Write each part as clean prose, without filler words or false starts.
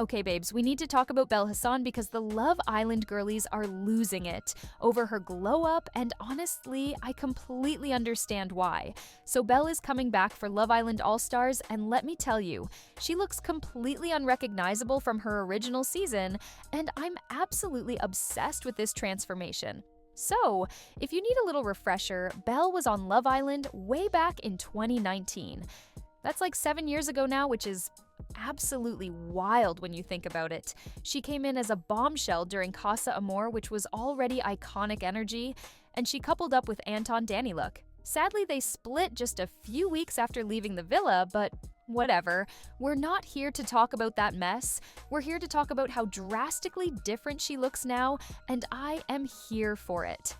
Okay, babes, we need to talk about Belle Hassan because the Love Island girlies are losing it over her glow up, and honestly, I completely understand why. So, Belle is coming back for Love Island Allstars, and let me tell you, she looks completely unrecognizable from her original season, and I'm absolutely obsessed with this transformation. So, if you need a little refresher, Belle was on Love Island way back in 2019. That's like 7 years ago now, which is absolutely wild when you think about it. She came in as a bombshell during Casa Amor, which was already iconic energy, and she coupled up with Anton Daniluk. Sadly, they split just a few weeks after leaving the villa, but whatever. We're not here to talk about that mess. We're here to talk about how drastically different she looks now, and I am here for it.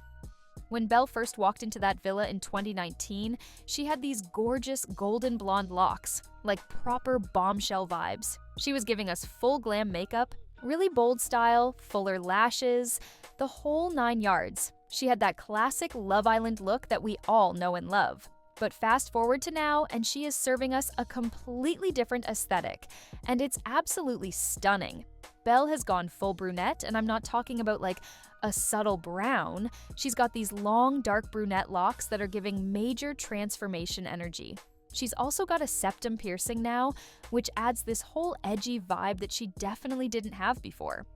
When Belle first walked into that villa in 2019, she had these gorgeous golden blonde locks, like proper bombshell vibes. She was giving us full glam makeup, really bold style, fuller lashes, the whole 9 yards. She had that classic Love Island look that we all know and love. But fast forward to now, and she is serving us a completely different aesthetic, and it's absolutely stunning. Belle has gone full brunette, and I'm not talking about like a subtle brown. She's got these long, dark brunette locks that are giving major transformation energy. She's also got a septum piercing now, which adds this whole edgy vibe that she definitely didn't have before.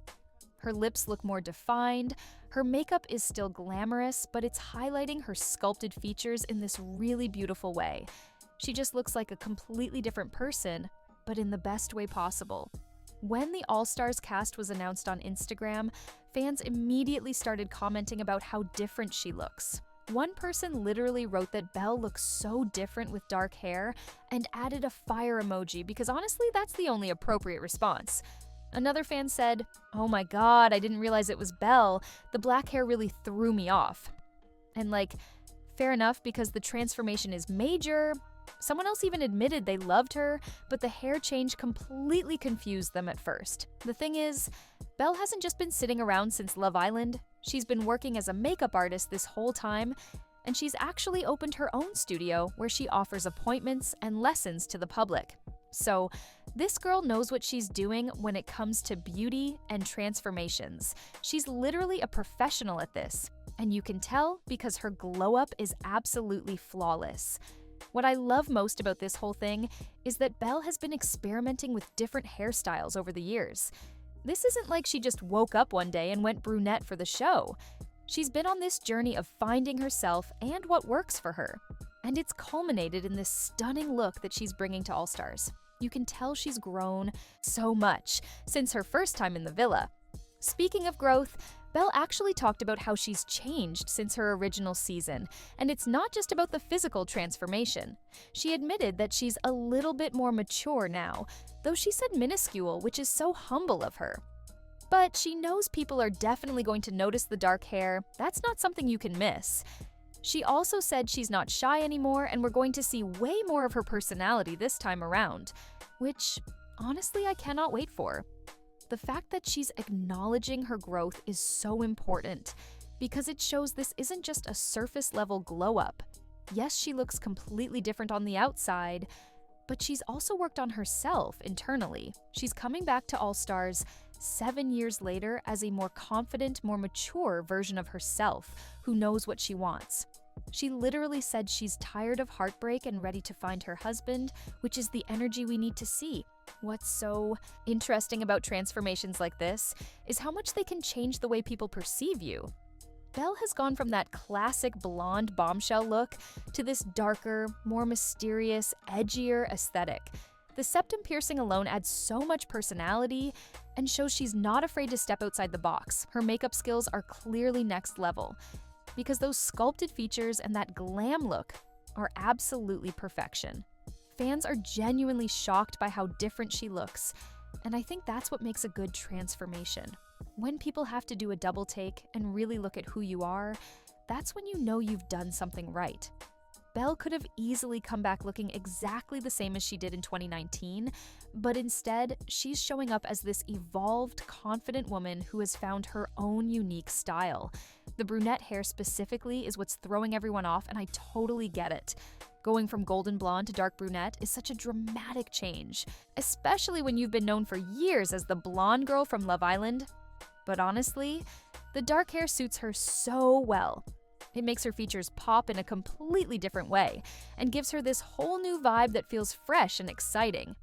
Her lips look more defined, her makeup is still glamorous, but it's highlighting her sculpted features in this really beautiful way. She just looks like a completely different person, but in the best way possible. When the All-Stars cast was announced on Instagram, fans immediately started commenting about how different she looks. One person literally wrote that Belle looks so different with dark hair and added a fire emoji because honestly, that's the only appropriate response. Another fan said, "Oh my god, I didn't realize it was Belle. The black hair really threw me off." And fair enough because the transformation is major. Someone else even admitted they loved her, but the hair change completely confused them at first. The thing is, Belle hasn't just been sitting around since Love Island. She's been working as a makeup artist this whole time, and she's actually opened her own studio where she offers appointments and lessons to the public. So, this girl knows what she's doing when it comes to beauty and transformations. She's literally a professional at this, and you can tell because her glow up is absolutely flawless. What I love most about this whole thing is that Belle has been experimenting with different hairstyles over the years. This isn't like she just woke up one day and went brunette for the show. She's been on this journey of finding herself and what works for her. And it's culminated in this stunning look that she's bringing to Allstars. You can tell she's grown so much since her first time in the villa. Speaking of growth, Belle actually talked about how she's changed since her original season, and it's not just about the physical transformation. She admitted that she's a little bit more mature now, though she said minuscule, which is so humble of her. But she knows people are definitely going to notice the dark hair. That's not something you can miss. She also said she's not shy anymore, and we're going to see way more of her personality this time around, which honestly I cannot wait for. The fact that she's acknowledging her growth is so important because it shows this isn't just a surface level glow up. Yes, she looks completely different on the outside, but she's also worked on herself internally. She's coming back to Allstars 7 years later as a more confident, more mature version of herself who knows what she wants. She literally said she's tired of heartbreak and ready to find her husband, which is the energy we need to see. What's so interesting about transformations like this is how much they can change the way people perceive you. Belle has gone from that classic blonde bombshell look to this darker, more mysterious, edgier aesthetic. The septum piercing alone adds so much personality and shows she's not afraid to step outside the box. Her makeup skills are clearly next level because those sculpted features and that glam look are absolutely perfection. Fans are genuinely shocked by how different she looks, and I think that's what makes a good transformation. When people have to do a double take and really look at who you are, that's when you know you've done something right. Belle could have easily come back looking exactly the same as she did in 2019, but instead, she's showing up as this evolved, confident woman who has found her own unique style. The brunette hair specifically is what's throwing everyone off, and I totally get it. Going from golden blonde to dark brunette is such a dramatic change, especially when you've been known for years as the blonde girl from Love Island. But honestly, the dark hair suits her so well. It makes her features pop in a completely different way and gives her this whole new vibe that feels fresh and exciting.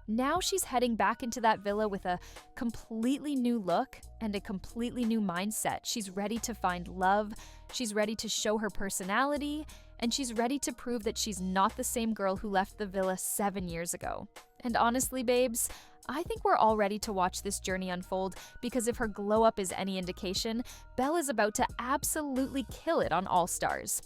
Now she's heading back into that villa with a completely new look and a completely new mindset. She's ready to find love, she's ready to show her personality, and she's ready to prove that she's not the same girl who left the villa 7 years ago. And honestly, babes, I think we're all ready to watch this journey unfold because if her glow up is any indication, Belle is about to absolutely kill it on Allstars.